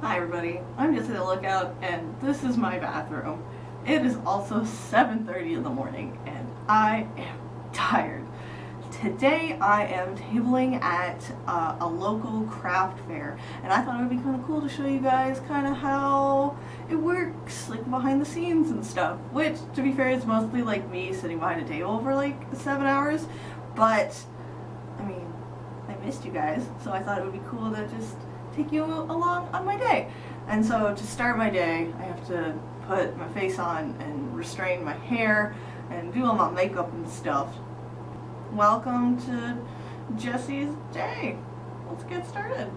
Hi everybody, I'm just at the lookout and this is my bathroom. It is also 7:30 in the morning and I am tired. Today I am tabling at a local craft fair and I thought it would be kind of cool to show you guys kind of how it works, like behind the scenes and stuff, which to be fair is mostly like me sitting behind a table for like 7 hours, but I mean, I missed you guys, so I thought it would be cool to just take you along on my day. And so to start my day, I have to put my face on and restrain my hair and do all my makeup and stuff. Welcome to Jesse's day. Let's get started.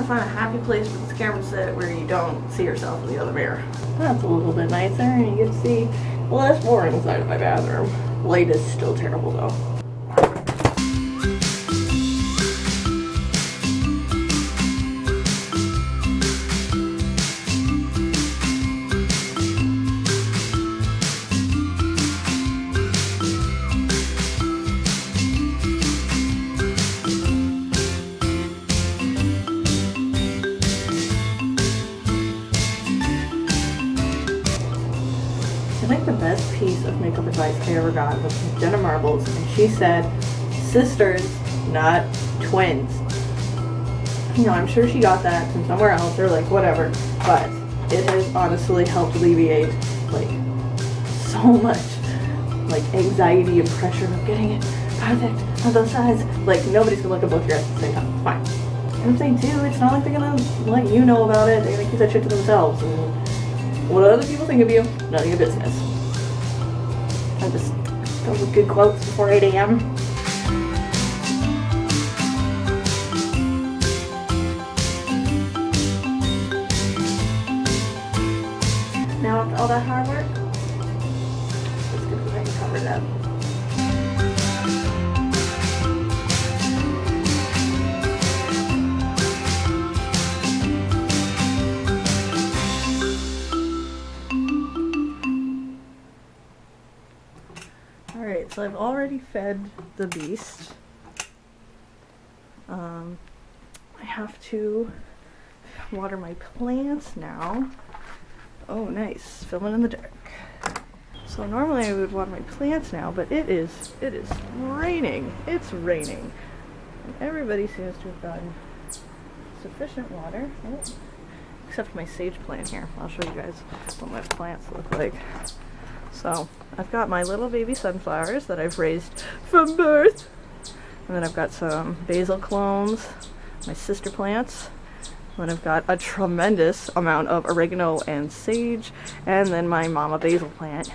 Find a happy place for this camera to sit where you don't see yourself in the other mirror. That's a little bit nicer and you get to see the less boring side of my bathroom. Light is still terrible though. I think the best piece of makeup advice I ever got was from Jenna Marbles, and she said, sisters, not twins. You know, I'm sure she got that from somewhere else or like whatever, but it has honestly helped alleviate like so much like anxiety and pressure of getting it perfect on both sides. Like nobody's gonna look at both your eyes at the same time. Fine. And if they do, it's not like they're gonna let you know about it. They're gonna keep that shit to themselves. And what other people think of you, none of your business. I just go with good quotes before 8 a.m. Now after all that hard work, let's get the thing covered up. Alright, so I've already fed the beast. I have to water my plants now. Oh nice, filming in the dark. So normally I would water my plants now, but it is raining. It's raining. And everybody seems to have gotten sufficient water. Oh, except my sage plant here. I'll show you guys what my plants look like. So, I've got my little baby sunflowers that I've raised from birth. And then I've got some basil clones, my sister plants. And then I've got a tremendous amount of oregano and sage. And then my mama basil plant.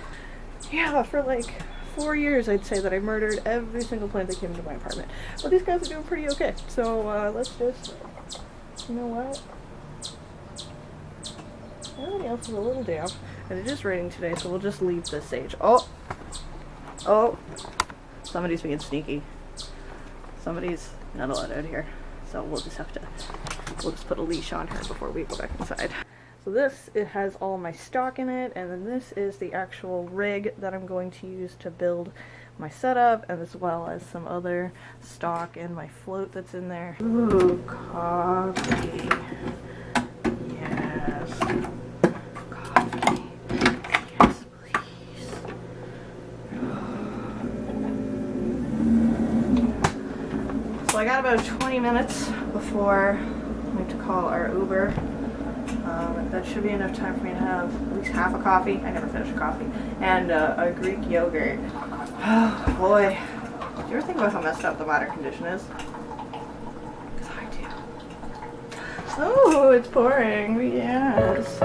Yeah, for like 4 years I'd say that I murdered every single plant that came into my apartment. But these guys are doing pretty okay. So, let's just, you know what? Everybody else is a little damp. And it is raining today, so we'll just leave the sage. Oh! Somebody's being sneaky. Somebody's not allowed out here. So we'll just put a leash on her before we go back inside. So this, it has all my stock in it, and then this is the actual rig that I'm going to use to build my setup, and as well as some other stock and my float that's in there. Ooh, coffee. Yes. So I got about 20 minutes before I have to call our Uber. That should be enough time for me to have at least half a coffee. I never finish a coffee. And a Greek yogurt. Oh boy. Do you ever think about how messed up the modern condition is? Because I do. Oh, it's pouring. Yes.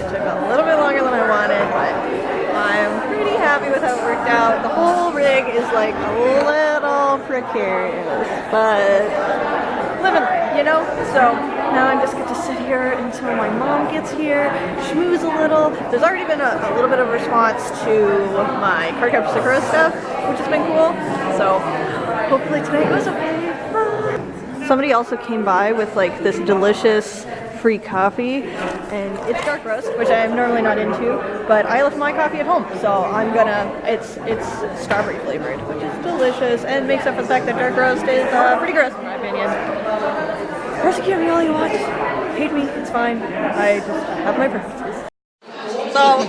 It took a little bit longer than I wanted, but I'm pretty happy with how it worked out. The whole rig is like a little precarious, but living life, you know? So now I just get to sit here until my mom gets here, schmooze a little. There's already been a little bit of response to my card capture Sakura stuff, which has been cool. So hopefully today goes okay. Somebody also came by with like this delicious free coffee, and it's dark roast, which I am normally not into, but I left my coffee at home, so I'm gonna, it's strawberry flavored, which is delicious, and makes up for the fact that dark roast is pretty gross in my opinion. Persecute me all you want, hate me, it's fine, I just have my preferences. So,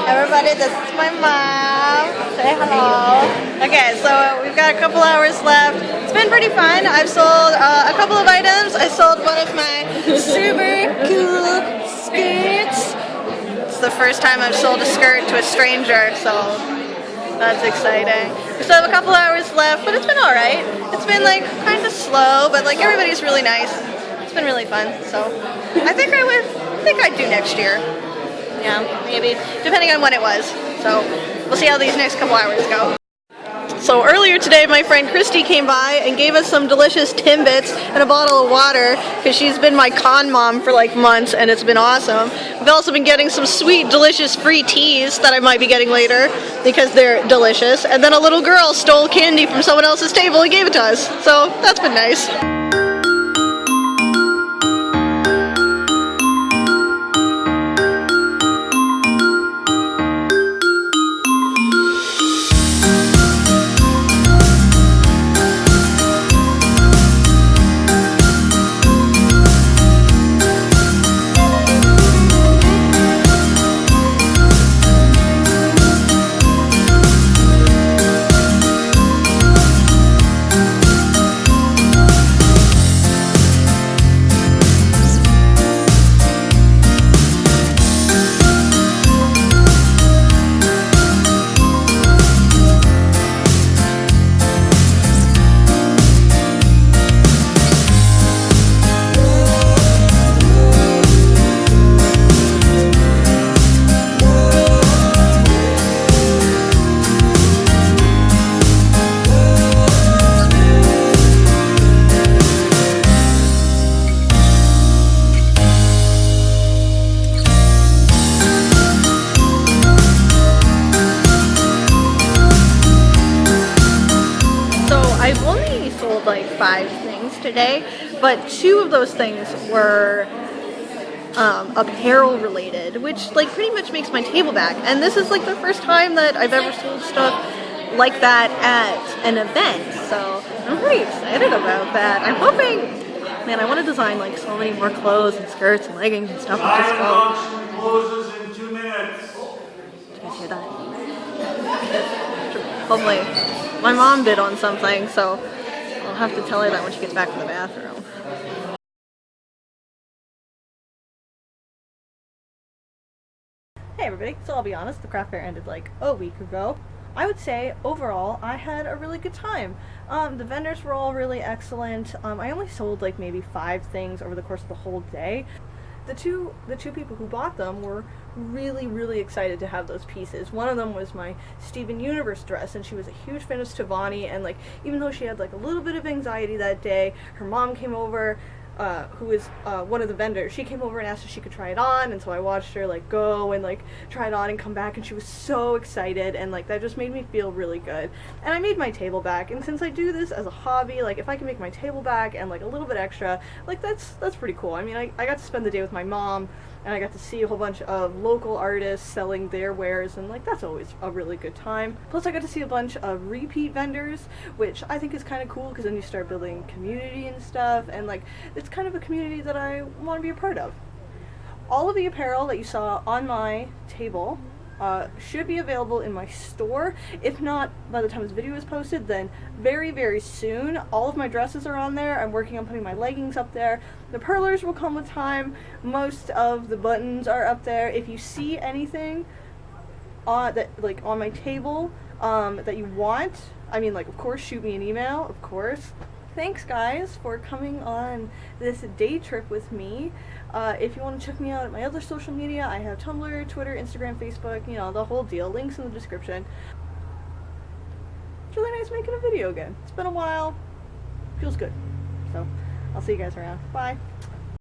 everybody, this is my mom, say hello. Okay, so we've got a couple hours left. It's been pretty fun. I've sold a couple of items. I sold one of my super cool skirts. It's the first time I've sold a skirt to a stranger, so that's exciting. We still have a couple hours left, but it's been alright. It's been like kind of slow, but like everybody's really nice. It's been really fun, so I think I'd do next year. Yeah, maybe, depending on when it was. So we'll see how these next couple hours go. So earlier today, my friend Christy came by and gave us some delicious Timbits and a bottle of water because she's been my con mom for like months and it's been awesome. We've also been getting some sweet, delicious free teas that I might be getting later because they're delicious. And then a little girl stole candy from someone else's table and gave it to us. So that's been nice. Like 5 things today, but 2 of those things were apparel related, which like pretty much makes my table back, and this is like the first time that I've ever sold stuff like that at an event, so I'm pretty excited about that. I'm hoping, man, I want to design like so many more clothes and skirts and leggings and stuff. Just go. Closes in 2 minutes. Did you guys hear that? Hopefully my mom bid on something, so I'll have to tell her that when she gets back from the bathroom. Hey everybody, so I'll be honest, the craft fair ended like a week ago. I would say overall I had a really good time. The vendors were all really excellent. I only sold like maybe 5 things over the course of the whole day. The two people who bought them were really excited to have those pieces. One of them was my Steven Universe dress, and she was a huge fan of Stevani, and like even though she had like a little bit of anxiety that day, her mom came over, who is one of the vendors. She came over and asked if she could try it on, and so I watched her like go and like try it on and come back, and she was so excited, and like that just made me feel really good. And I made my table back, and since I do this as a hobby, like if I can make my table back and like a little bit extra, like that's pretty cool. I mean, I got to spend the day with my mom, and I got to see a whole bunch of local artists selling their wares, and like that's always a really good time. Plus I got to see a bunch of repeat vendors, which I think is kind of cool because then you start building community and stuff, and like it's kind of a community that I want to be a part of. All of the apparel that you saw on my table should be available in my store. If not by the time this video is posted, then very soon. All of my dresses are on there. I'm working on putting my leggings up there. The perlers will come with time. Most of the buttons are up there. If you see anything that like on my table that you want, I mean, like, of course shoot me an email, of course. thanks guys for coming on this day trip with me. If you want to check me out at my other social media, I have Tumblr, Twitter, Instagram, Facebook, you know, the whole deal. Links in the description. It's really nice making a video again. It's been a while. Feels good. So, I'll see you guys around. Bye.